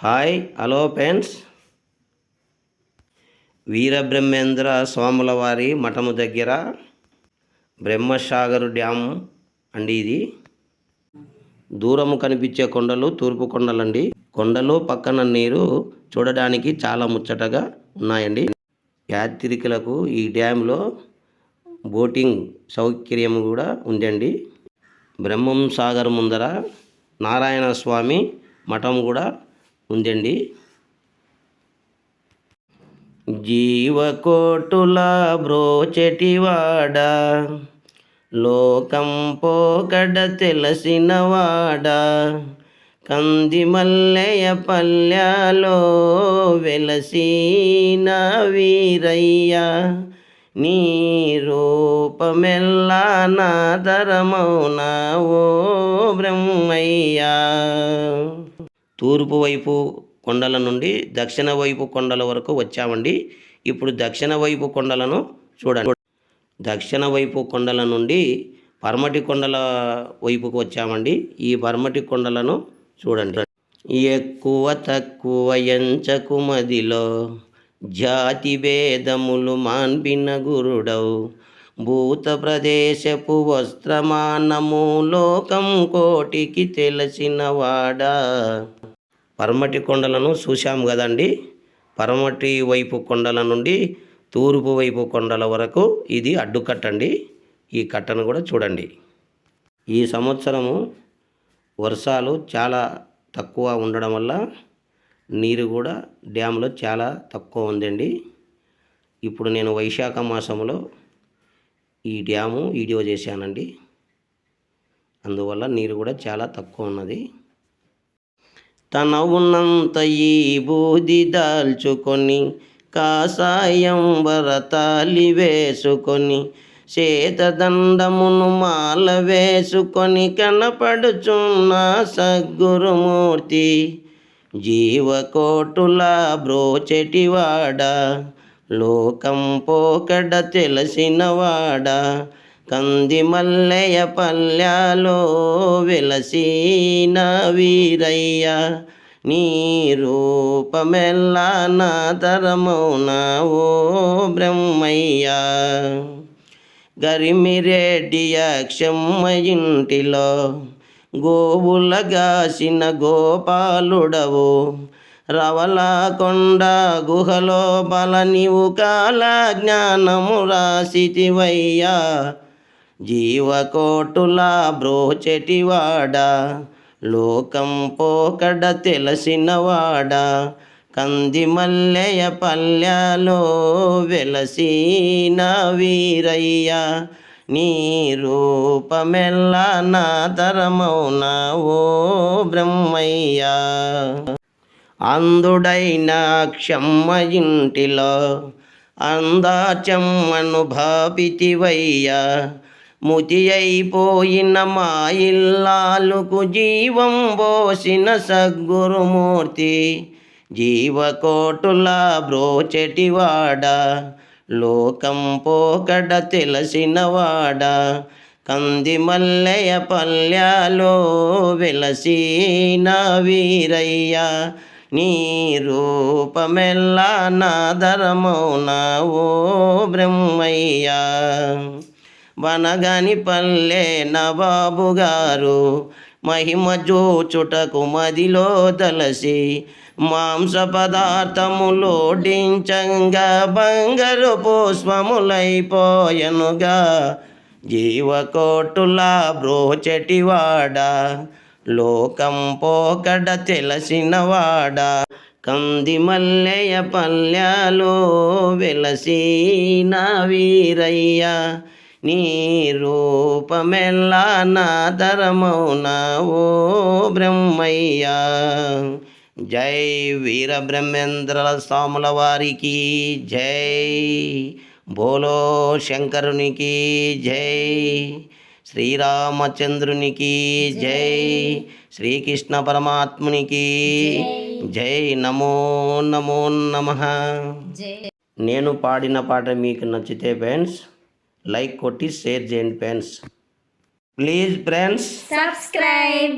Hi hello friends, Veerabrahmendra స్వాముల వారి మఠము దగ్గర బ్రహ్మసాగర్ డ్యామ్ అండి. ఇది దూరము కనిపించే కొండలు తూర్పు కొండలండి. కొండలు పక్కన నీరు చూడడానికి చాలా ముచ్చటగా ఉన్నాయండి. యాత్రికులకు ఈ డ్యాంలో బోటింగ్ సౌకర్యం కూడా ఉందండి. బ్రహ్మం సాగర్ ముందర నారాయణ స్వామి మఠం కూడా ఉందండి. జీవకోటుల బ్రోచెటివాడ, లోకం పోకడ తెలిసినవాడ, కంది మల్లెయ పల్లెలో వెలసిన వీరయ్య, నీ రూపమెల్లా నాదరమౌనా ఓ బ్రహ్మయ్య. తూర్పు వైపు కొండల నుండి దక్షిణ వైపు కొండల వరకు వచ్చామండి. ఇప్పుడు దక్షిణ వైపు కొండలను చూడండి. దక్షిణ వైపు కొండల నుండి పర్మటి కొండల వైపుకు వచ్చామండి. ఈ పర్మటి కొండలను చూడండి. ఎక్కువ తక్కువ ఎంచకు మదిలో, జాతి భేదములు మాన్పిన గురుడవు, భూత ప్రదేశపు వస్త్రమానము లోకం కోటికి తెలిసిన వాడా. పర్మటి కొండలను చూశాము కదండి. పర్మటి వైపు కొండల నుండి తూర్పు వైపు కొండల వరకు ఇది అడ్డుకట్టండి. ఈ కట్టను కూడా చూడండి. ఈ సంవత్సరము వర్షాలు చాలా తక్కువ ఉండడం వల్ల నీరు కూడా డ్యాంలో చాలా తక్కువ ఉందండి. ఇప్పుడు నేను వైశాఖ మాసంలో ఈ డ్యాము వీడియో చేశానండి. అందువల్ల నీరు కూడా చాలా తక్కువ ఉన్నది. తన ఉన్నంత ఈ బూది దాల్చుకొని, కాసాయం వరతాలి వేసుకొని, చేతదండమును మాల వేసుకొని, కనపడుచున్న సద్గురుమూర్తి, జీవకోటుల బ్రోచెటివాడ, లోకం పోకడ తెలిసినవాడ, కంది మల్లెయ పల్లెలో వెలసిన వీరయ్య, నీ రూపమెల్లా నాదరమౌనా ఓ బ్రహ్మయ్య. గరిమిరెడ్డి అక్షమ్మ ఇంటిలో గోవుల గాసిన గోపాలుడవు, రవలకొండ గుహలో బల నీవు కాల జ్ఞానము రాసితివయ్యా, జీవకోటుల బ్రోచెటివాడ, లోకం పోకడ తెలిసినవాడ, కంది మల్లెయ పల్లెలో వెలసిన వీరయ్య, నీ రూపమెల్లా నాదరమౌనా ఓ బ్రహ్మయ్య. అందుడైన క్షమ్మ ఇంటిలో అందాచమ్మను భాపితివయ్యా, ముతి అయిపోయిన మా ఇల్లాలుకు జీవం పోసిన సద్గురుమూర్తి, జీవకోటుల బ్రోచెటివాడ, లోకం పోకడ తెలిసినవాడ, కంది మల్లెయ పల్లెలో వెలసిన వీరయ్య, నీ రూపమెల్లా నాదరమౌనా ఓ బ్రహ్మయ్య. వనగని పల్లె నవాబు గారు మహిమ జోచుటకు మదిలో తలసి, మాంస పదార్థములోడించంగా బంగారు పుష్పములైపోయనుగా, జీవకోటుల బ్రోచెటివాడ, లోకం పోకడ తెలిసినవాడ, కంది మల్లెయ పల్లెలో వెలసిన వీరయ్య, నీ రూపమెల్లా నాదరమౌనా ఓ బ్రహ్మయ్య. జై వీరబ్రహ్మేంద్ర స్వాముల వారికి జై. బోలో శంకరునికి జై. శ్రీరామచంద్రునికి జై. శ్రీకృష్ణ పరమాత్మునికి జై. నమో నమో నమః. నేను పాడిన పాట మీకు నచ్చితే ఫ్రెండ్స్ లైక్ కొట్టి షేర్ చేయండి ఫ్రెండ్స్. Please friends subscribe.